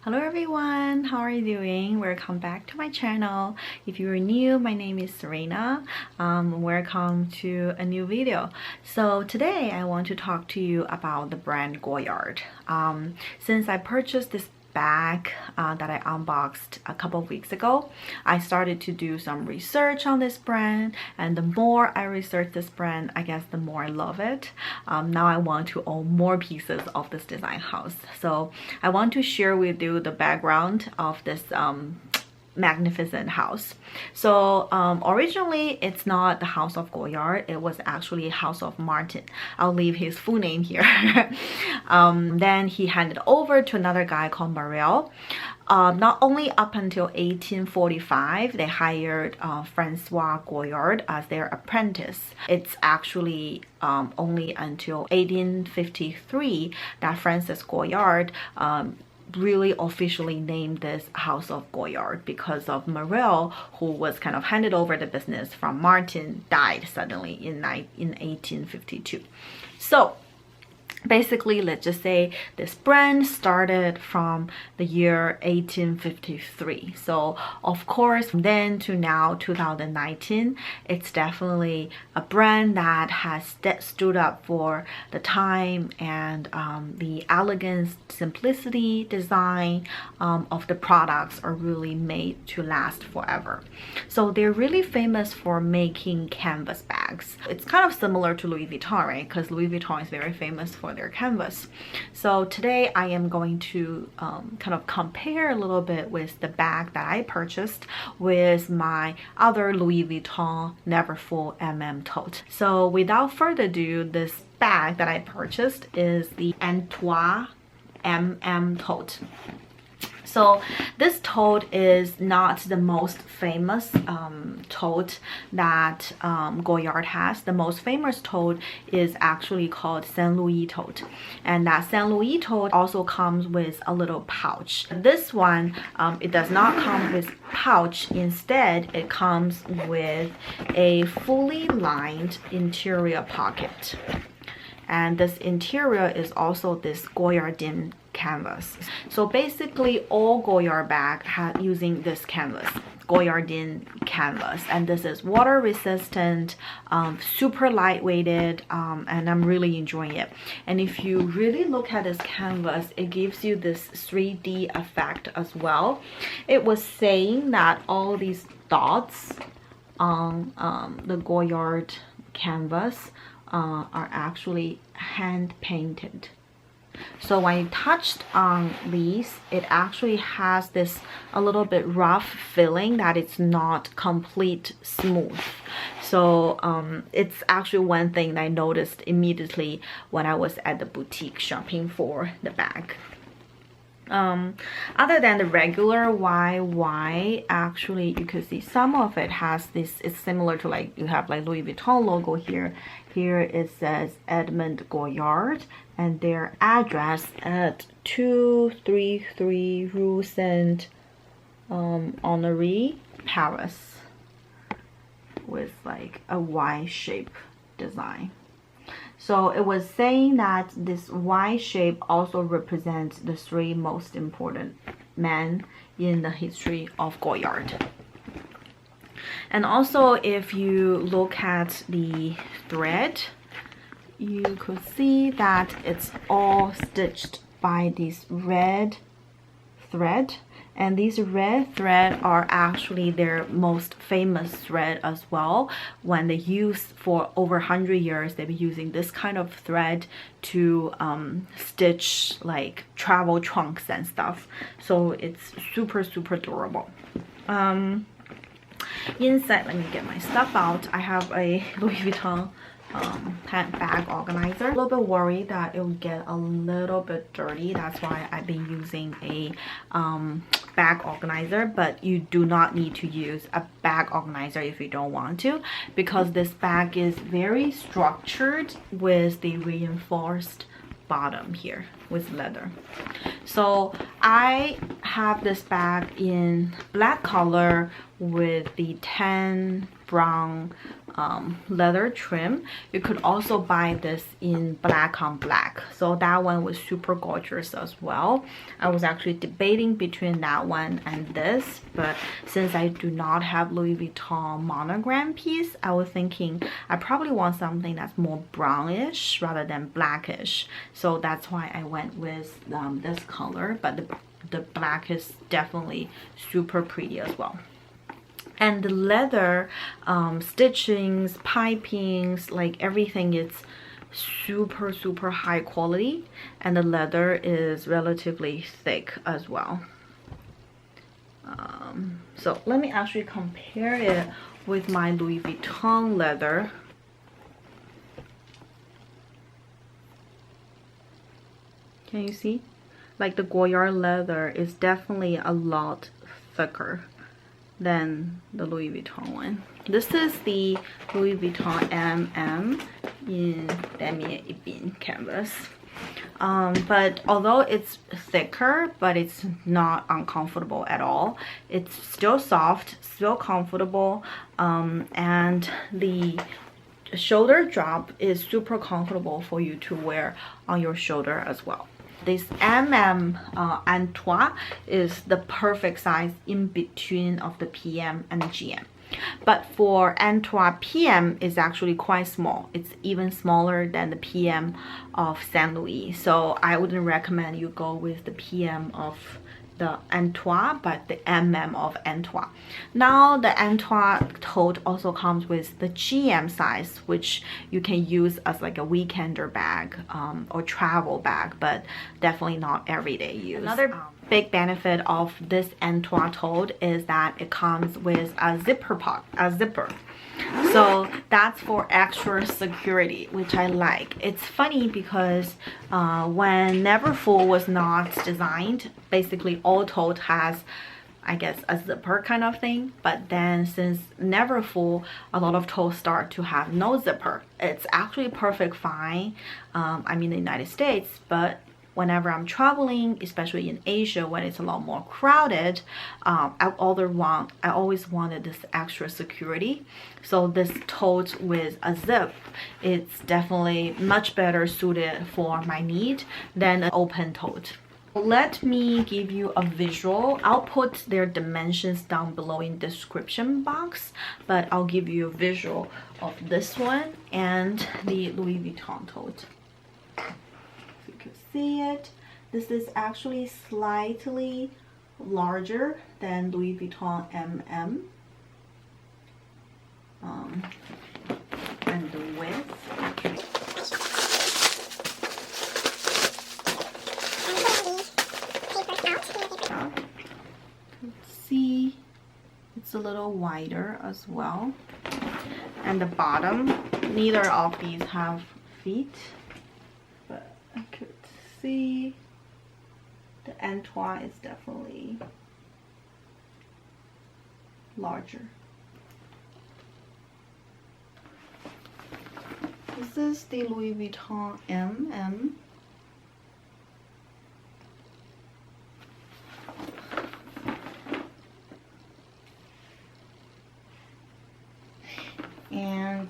Hello everyone, how are you doing? Welcome back to my channel. If you are new, my name is Serena. Welcome to a new video. So today I want to talk to you about the brand Goyard. Since I purchased this bag that I unboxed a couple of weeks ago, I started to do some research on this brand, and the more I research this brand, I guess the more I love it. Now I want to own more pieces of this design house. So I want to share with you the background of this magnificent house. So originally it's not the house of Goyard, it was actually House of Martin. I'll leave his full name here. Then he handed over to another guy called Morel. Not only up until 1845 they hired Francois Goyard as their apprentice. It's actually only until 1853 that Francis Goyard really officially named this House of Goyard, because of Morel, who was kind of handed over the business from Martin, died suddenly in 1852. So basically, let's just say this brand started from the year 1853. So of course, from then to now, 2019, it's definitely a brand that has stood up for the time and the elegance, simplicity, design of the products are really made to last forever. So they're really famous for making canvas bags. It's kind of similar to Louis Vuitton, right? Because Louis Vuitton is very famous for their canvas. So today I am going to kind of compare a little bit with the bag that I purchased with my other Louis Vuitton Neverfull MM tote. So without further ado, this bag that I purchased is the Artois MM tote. So this tote is not the most famous tote that Goyard has. The most famous tote is actually called Saint Louis tote, and that Saint Louis tote also comes with a little pouch. This one, it does not come with pouch. Instead, it comes with a fully lined interior pocket, and this interior is also this Goyardine canvas. So basically all Goyard bag using this canvas, Goyardine canvas, and this is water resistant, super lightweighted, and I'm really enjoying it. And if you really look at this canvas, it gives you this 3D effect as well. It was saying that all these dots on the Goyard canvas are actually hand painted. So when you touched on these, it actually has this a little bit rough feeling that it's not complete smooth. So it's actually one thing that I noticed immediately when I was at the boutique shopping for the bag. Other than the regular YY, actually you could see some of it has this, it's similar to like you have like Louis Vuitton logo here. Here it says Edmond Goyard and their address at 233 Rue Saint Honoré, Paris, with like a Y shape design. So it was saying that this Y shape also represents the three most important men in the history of Goyard. And also if you look at the thread, you could see that it's all stitched by this red thread. And these red thread are actually their most famous thread as well. When they use for over 100 years, they've been using this kind of thread to stitch like travel trunks and stuff. So it's super durable. Inside, let me get my stuff out. I have a Louis Vuitton bag organizer. A little bit worried that it will get a little bit dirty. That's why I've been using a bag organizer, but you do not need to use a bag organizer if you don't want to, because this bag is very structured with the reinforced bottom here with leather. So I have this bag in black color with the tan brown leather trim. You could also buy this in black on black, so that one was super gorgeous as well. I was actually debating between that one and this, but since I do not have Louis Vuitton monogram piece, I was thinking I probably want something that's more brownish rather than blackish, so that's why I went with this color. But the black is definitely super pretty as well. And the leather stitchings, pipings, like everything is super high quality, and the leather is relatively thick as well. So let me actually compare it with my Louis Vuitton leather. Can you see? Like the Goyard leather is definitely a lot thicker than the Louis Vuitton one. This is the Louis Vuitton MM in damier ebene canvas. But although it's thicker, but it's not uncomfortable at all. It's still soft, still comfortable, and the shoulder drop is super comfortable for you to wear on your shoulder as well. This MM Artois is the perfect size in between of the PM and the GM. But for Artois PM is actually quite small. It's even smaller than the PM of Saint Louis. So I wouldn't recommend you go with the PM of the Artois, but the MM of Artois. Now the Artois tote also comes with the GM size, which you can use as like a weekender bag or travel bag, but definitely not everyday use. Another big benefit of this Artois tote is that it comes with a zipper. So that's for extra security, which I like. It's funny because when Neverfull was not designed, basically all tote has, I guess, a zipper kind of thing. But then since Neverfull, a lot of totes start to have no zipper. It's actually perfect fine. I'm in the United States, but whenever I'm traveling, especially in Asia when it's a lot more crowded, I always wanted this extra security. So this tote with a zip, it's definitely much better suited for my need than an open tote. Let me give you a visual. I'll put their dimensions down below in the description box, but I'll give you a visual of this one and the Louis Vuitton tote. See it, this is actually slightly larger than Louis Vuitton MM, and the width. See, it's a little wider as well, and the bottom, neither of these have feet, but I could see the Artois is definitely larger. This is the Louis Vuitton MM. And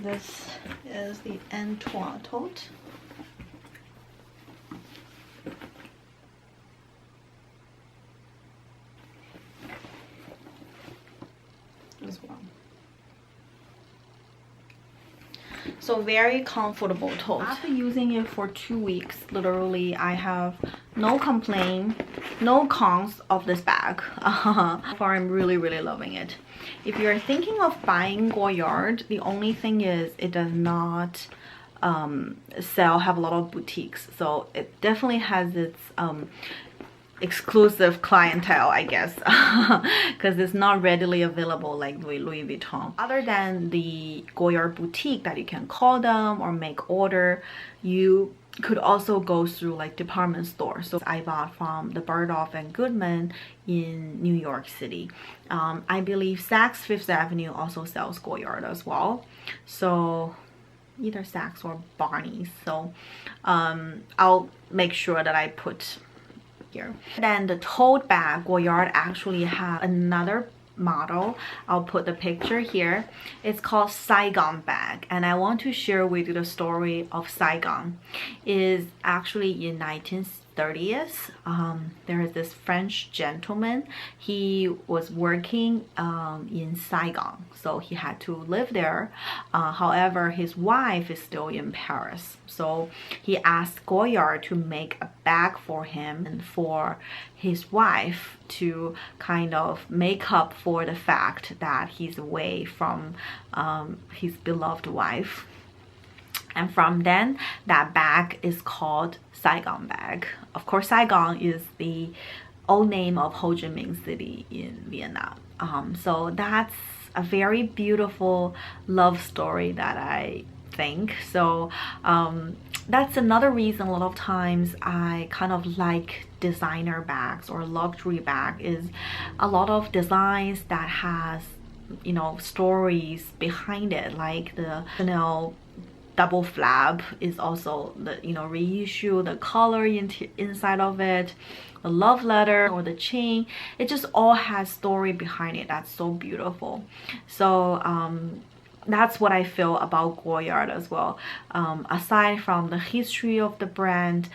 this is the Artois tote. As well. So very comfortable tote. After using it for 2 weeks, literally I have no complaint, no cons of this bag. So far I'm really loving it. If you're thinking of buying Goyard, the only thing is it does not have a lot of boutiques, so it definitely has its exclusive clientele, I guess, because it's not readily available like Louis Vuitton. Other than the Goyard boutique that you can call them or make order, you could also go through like department stores. So I bought from the Bergdorf and Goodman in New York City. I believe Saks Fifth Avenue also sells Goyard as well, so either Saks or Barney's. So I'll make sure that I put here. Then the tote bag, Goyard actually have another model. I'll put the picture here. It's called Saigon Bag, and I want to share with you the story of Saigon. It is actually in 1930s. There is this French gentleman. He was working in Saigon, so he had to live there. However, his wife is still in Paris, so he asked Goyard to make a bag for him and for his wife to kind of make up for the fact that he's away from his beloved wife. And from then, that bag is called Saigon Bag. Of course, Saigon is the old name of Ho Chi Minh City in Vietnam. So that's a very beautiful love story that I think. So that's another reason a lot of times I kind of like designer bags or luxury bag, is a lot of designs that has, you know, stories behind it, like the Chanel double flap is also the, you know, reissue, the color inside of it, the love letter or the chain. It just all has story behind it. That's so beautiful. So that's what I feel about Goyard as well. Aside from the history of the brand,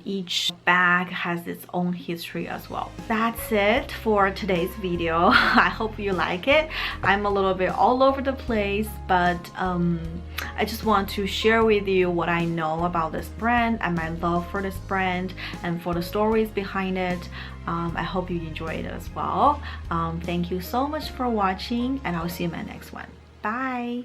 each bag has its own history as well. That's it for today's video. I hope you like it. I'm a little bit all over the place, but I just want to share with you what I know about this brand and my love for this brand and for the stories behind it. I hope you enjoyed it as well. Thank you so much for watching, and I'll see you in my next one. Bye!